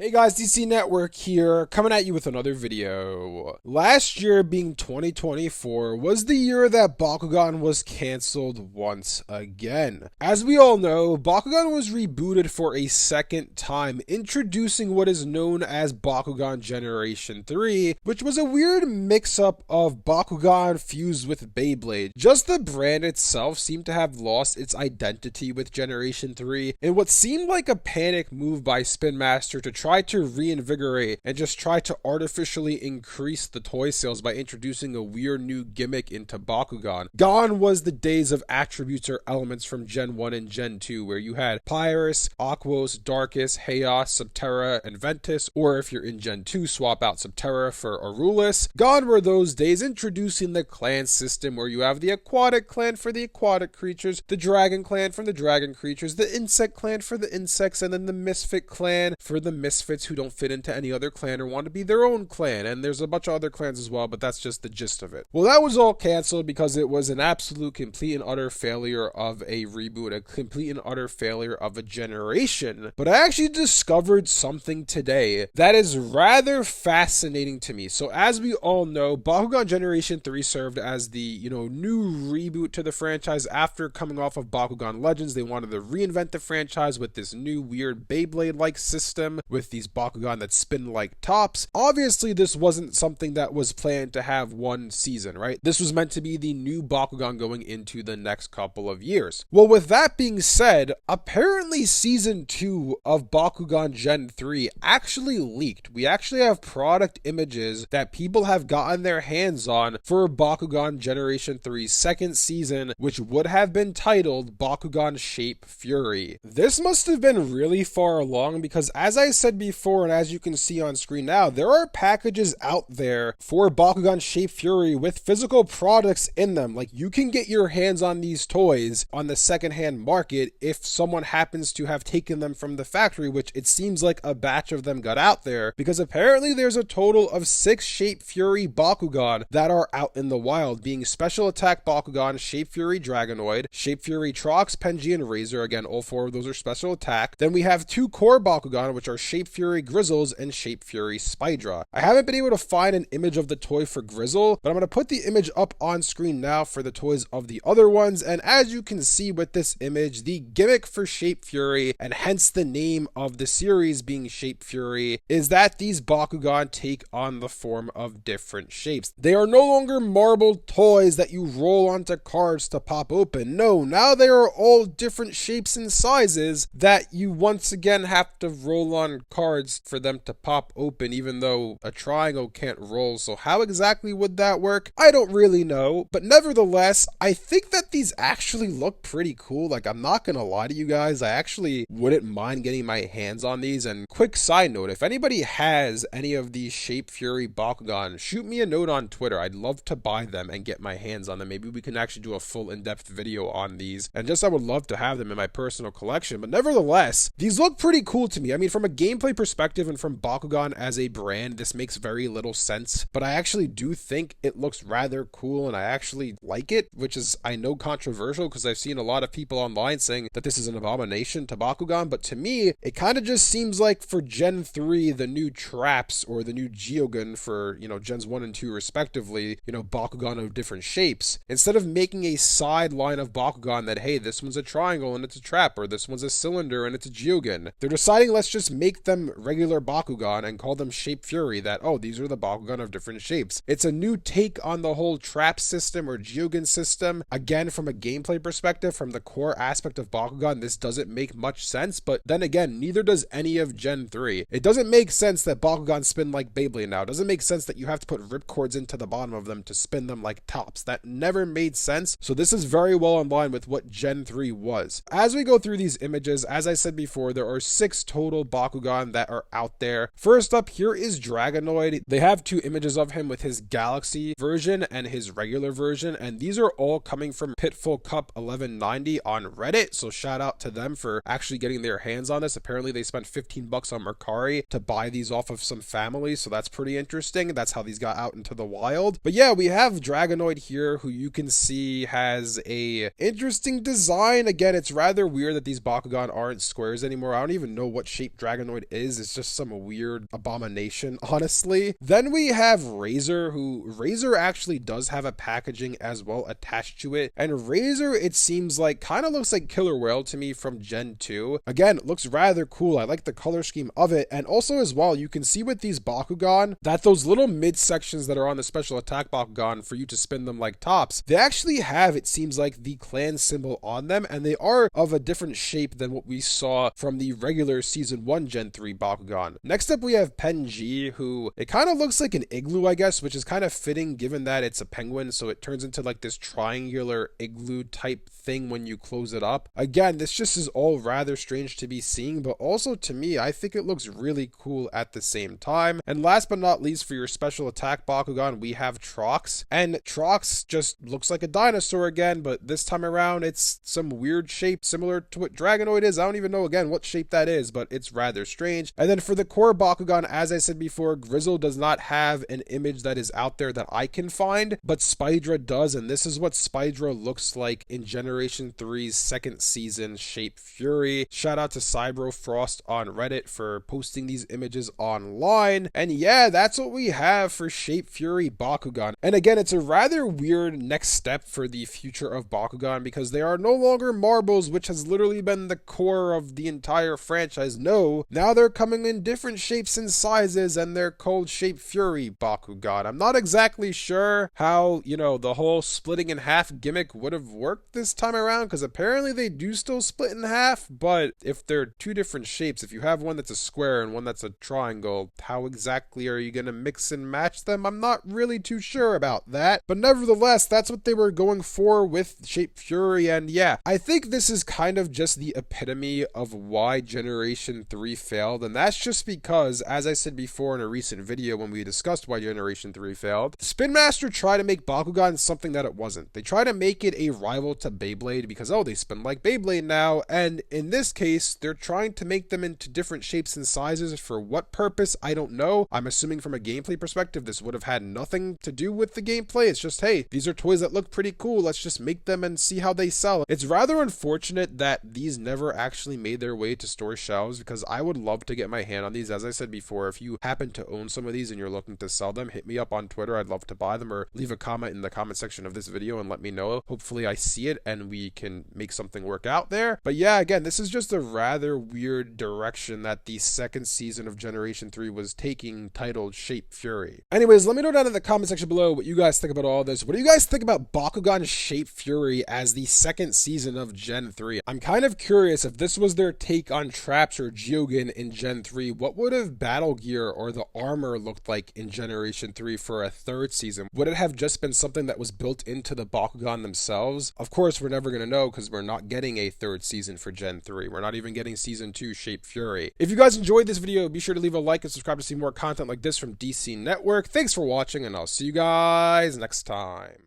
Hey guys, DC Network here, coming at you with another video. Last year, being 2024, was the year that Bakugan was cancelled once again. As we all know, Bakugan was rebooted for a second time, introducing what is known as Bakugan Generation 3, which was a weird mix-up of Bakugan fused with Beyblade. Just the brand itself seemed to have lost its identity with Generation 3, in what seemed like a panic move by Spin Master to try to reinvigorate and just try to artificially increase the toy sales by introducing a weird new gimmick into Bakugan. Gone was the days of attributes or elements from Gen 1 and Gen 2, where you had Pyrus, Aquos, Darkus, Chaos, Subterra, and Ventus, or if you're in Gen 2, swap out Subterra for Aurulus. Gone were those days introducing the clan system, where you have the Aquatic clan for the aquatic creatures, the Dragon clan for the dragon creatures, the Insect clan for the insects, and then the Misfit clan for the misfits who don't fit into any other clan or want to be their own clan. And there's a bunch of other clans as well, but that's just the gist of it. Well, that was all canceled because it was an absolute complete and utter failure of a reboot, a complete and utter failure of a generation. But I actually discovered something today that is rather fascinating to me. So as we all know, Bakugan Generation 3 served as the, new reboot to the franchise after coming off of Bakugan Legends. They wanted to reinvent the franchise with this new weird Beyblade-like system with these Bakugan that spin like tops. Obviously, this wasn't something that was planned to have one season, right? This was meant to be the new Bakugan going into the next couple of years. Well, with that being said, apparently Season 2 of Bakugan Gen 3 actually leaked. We actually have product images that people have gotten their hands on for Bakugan Generation 3's second season, which would have been titled Bakugan Shape Fury. This must have been really far along because, as I said before, and as you can see on screen now, there are packages out there for Bakugan Shape Fury with physical products in them. Like, you can get your hands on these toys on the secondhand market if someone happens to have taken them from the factory, which it seems like a batch of them got out there, because apparently there's a total of 6 Shape Fury Bakugan that are out in the wild, being Special Attack Bakugan, Shape Fury Dragonoid, Shape Fury Trox, Penji, and Razor. Again, all 4 of those are Special Attack. Then we have 2 Core Bakugan, which are Shape Fury Grizzles and Shape Fury Spydra. I haven't been able to find an image of the toy for Grizzle, but I'm going to put the image up on screen now for the toys of the other ones. And as you can see with this image, the gimmick for Shape Fury, and hence the name of the series being Shape Fury, is that these Bakugan take on the form of different shapes. They are no longer marbled toys that you roll onto cards to pop open. No, now they are all different shapes and sizes that you once again have to roll on cards for them to pop open, even though a triangle can't roll. So how exactly would that work? I don't really know, but nevertheless, I think that these actually look pretty cool. Like, I'm not gonna lie to you guys, I actually wouldn't mind getting my hands on these. And quick side note, if anybody has any of these Shape Fury Bakugan, shoot me a note on Twitter. I'd love to buy them and get my hands on them. Maybe we can actually do a full in-depth video on these, and just I would love to have them in my personal collection. But nevertheless, these look pretty cool to me. I mean, from a gameplay perspective and from Bakugan as a brand, this makes very little sense, but I actually do think it looks rather cool, and I actually like it, which is, I know, controversial because I've seen a lot of people online saying that this is an abomination to Bakugan, but to me, it kind of just seems like for Gen 3, the new Traps or the new Geogun for, Gens 1 and 2 respectively, Bakugan of different shapes, instead of making a side line of Bakugan that, hey, this one's a triangle and it's a trap, or this one's a cylinder and it's a Geogun, they're deciding let's just make them regular Bakugan and call them Shape Fury, that, oh, these are the Bakugan of different shapes. It's a new take on the whole trap system or Geogun system. Again, from a gameplay perspective, from the core aspect of Bakugan, this doesn't make much sense, but then again, neither does any of Gen 3. It doesn't make sense that Bakugan spin like Beyblade now. It doesn't make sense that you have to put ripcords into the bottom of them to spin them like tops. That never made sense, so this is very well in line with what Gen 3 was. As we go through these images, as I said before, there are 6 total Bakugan that are out there. First up here is Dragonoid. They have 2 images of him with his Galaxy version and his regular version, and these are all coming from Pitfall Cup 1190 on Reddit, so shout out to them for actually getting their hands on this. Apparently they spent $15 on Mercari to buy these off of some family, so that's pretty interesting. That's how these got out into the wild. But yeah, we have Dragonoid here, who you can see has a interesting design. Again, it's rather weird that these Bakugan aren't squares anymore. I don't even know what shape Dragonoid is. It's just some weird abomination, honestly. Then we have Razor, who Razor actually does have a packaging as well attached to it. And Razor, it seems like, kind of looks like Killer Whale to me from Gen 2. Again, it looks rather cool. I like the color scheme of it. And also as well, you can see with these Bakugan that those little midsections that are on the special attack Bakugan for you to spin them like tops, they actually have, it seems like, the clan symbol on them, and they are of a different shape than what we saw from the regular Season 1 Gen 3 Bakugan. Next up, we have Penji, who it kind of looks like an igloo, I guess, which is kind of fitting given that it's a penguin, so it turns into like this triangular igloo type thing when you close it up. Again, this just is all rather strange to be seeing, but also to me, I think it looks really cool at the same time. And last but not least, for your special attack Bakugan, we have Trox, and Trox just looks like a dinosaur again, but this time around, it's some weird shape similar to what Dragonoid is. I don't even know again what shape that is, but it's rather strange. And then for the core Bakugan, as I said before, Grizzle does not have an image that is out there that I can find, but Spydra does, and this is what Spydra looks like in Generation 3's second season Shape Fury. Shout out to Cybro Frost on Reddit for posting these images online. And yeah, that's what we have for Shape Fury Bakugan. And again, it's a rather weird next step for the future of Bakugan because they are no longer marbles, which has literally been the core of the entire franchise. No, now they're coming in different shapes and sizes, and they're called Shape Fury Bakugan. I'm not exactly sure how, the whole splitting in half gimmick would have worked this time around, because apparently they do still split in half, but if they're two different shapes, if you have one that's a square and one that's a triangle, how exactly are you going to mix and match them? I'm not really too sure about that, but nevertheless, that's what they were going for with Shape Fury. And yeah, I think this is kind of just the epitome of why Generation 3 failed, and that's just because, as I said before in a recent video when we discussed why Generation 3 failed, Spin Master tried to make Bakugan something that it wasn't. They tried to make it a rival to Beyblade because, oh, they spin like Beyblade now, and in this case, they're trying to make them into different shapes and sizes. For what purpose? I don't know. I'm assuming from a gameplay perspective, this would have had nothing to do with the gameplay. It's just, hey, these are toys that look pretty cool. Let's just make them and see how they sell. It's rather unfortunate that these never actually made their way to store shelves, because I would love to get my hand on these. As I said before, if you happen to own some of these and you're looking to sell them, hit me up on Twitter. I'd love to buy them, or leave a comment in the comment section of this video and let me know. Hopefully I see it and we can make something work out there. But yeah, again, this is just a rather weird direction that the second season of Generation 3 was taking, titled Shape Fury. Anyways, let me know down in the comment section below what you guys think about all this. What do you guys think about Bakugan Shape Fury as the second season of Gen 3? I'm kind of curious, if this was their take on Traps or Geogen in Gen 3, what would have Battle Gear or the armor looked like in Generation 3 for a third season? Would it have just been something that was built into the Bakugan themselves? Of course, we're never going to know because we're not getting a third season for Gen 3. We're not even getting Season 2 Shape Fury. If you guys enjoyed this video, be sure to leave a like and subscribe to see more content like this from DC Network. Thanks for watching, and I'll see you guys next time.